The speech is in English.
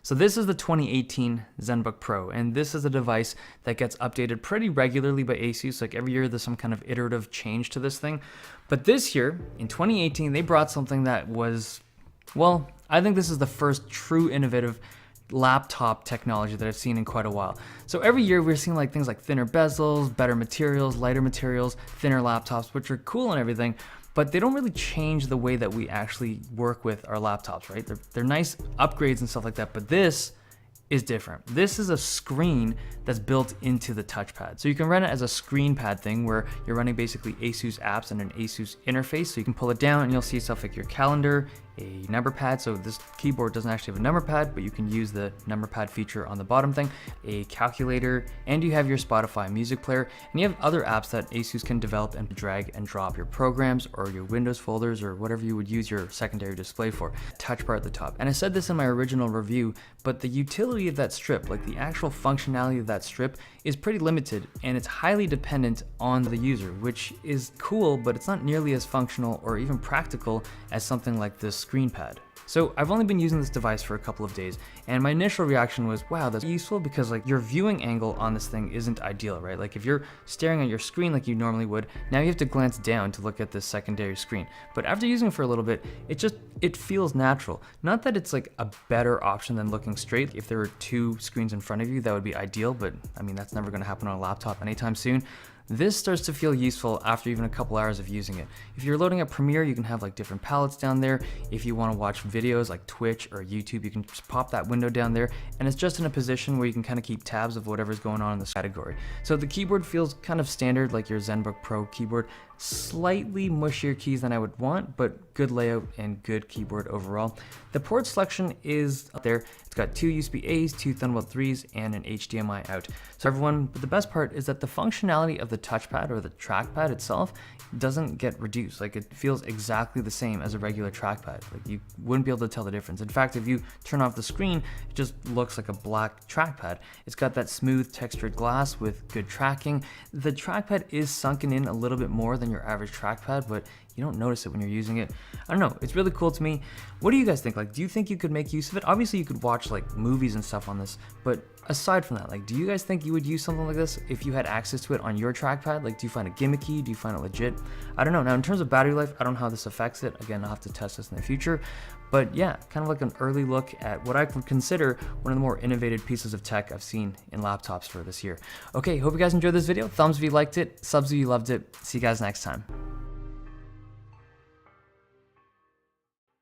So this is the 2018 Zenbook Pro, and this is a device that gets updated pretty regularly by ASUS. Like every year there's some kind of iterative change to this thing. But this year, in 2018, they brought something that was, well, I think this is the first true innovative laptop technology that I've seen in quite a while. So every year we're seeing like things like thinner bezels, better materials, lighter materials, thinner laptops, which are cool and everything, but they don't really change the way that we actually work with our laptops, right? They're nice upgrades and stuff like that, but this is different. This is a screen that's built into the touchpad. So you can run it as a screen pad thing where you're running basically ASUS apps and an ASUS interface. So you can pull it down and you'll see stuff like your calendar, a number pad. So this keyboard doesn't actually have a number pad, but you can use the number pad feature on the bottom thing, a calculator, and you have your Spotify music player, and you have other apps that ASUS can develop and drag and drop your programs or your Windows folders or whatever you would use your secondary display for. Touch bar at the top. And I said this in my original review, but the utility of that strip, like the actual functionality of that strip, is pretty limited, and it's highly dependent on the user, which is cool, but it's not nearly as functional or even practical as something like this screen pad. So I've only been using this device for a couple of days, and my initial reaction was, wow, that's useful, because like your viewing angle on this thing isn't ideal, right? Like if you're staring at your screen like you normally would, now you have to glance down to look at this secondary screen. But after using it for a little bit, it feels natural. Not that it's like a better option than looking straight. If there were two screens in front of you, that would be ideal, but I mean, that's never gonna happen on a laptop anytime soon. This starts to feel useful after even a couple hours of using it. If you're loading up Premiere, you can have like different palettes down there. If you want to watch videos like Twitch or YouTube, you can just pop that window down there, and it's just in a position where you can kind of keep tabs of whatever's going on in this category. So the keyboard feels kind of standard like your Zenbook Pro keyboard. Slightly mushier keys than I would want, but good layout and good keyboard overall. The port selection is up there. It's got two USB-A's, two Thunderbolt 3s, and an HDMI out. So everyone, but the best part is that the functionality of the touchpad or the trackpad itself doesn't get reduced. Like it feels exactly the same as a regular trackpad. Like you wouldn't be able to tell the difference. In fact, if you turn off the screen, it just looks like a black trackpad. It's got that smooth textured glass with good tracking. The trackpad is sunken in a little bit more than your average trackpad, but you don't notice it when you're using it. I don't know, it's really cool to me. What do you guys think? Like, do you think you could make use of it? Obviously you could watch like movies and stuff on this, but aside from that, like, do you guys think you would use something like this if you had access to it on your trackpad? Like, do you find it gimmicky? Do you find it legit? I don't know. Now, in terms of battery life, I don't know how this affects it. Again, I'll have to test this in the future. But yeah, kind of like an early look at what I would consider one of the more innovative pieces of tech I've seen in laptops for this year. Okay, hope you guys enjoyed this video. Thumbs if you liked it, subs if you loved it. See you guys next time.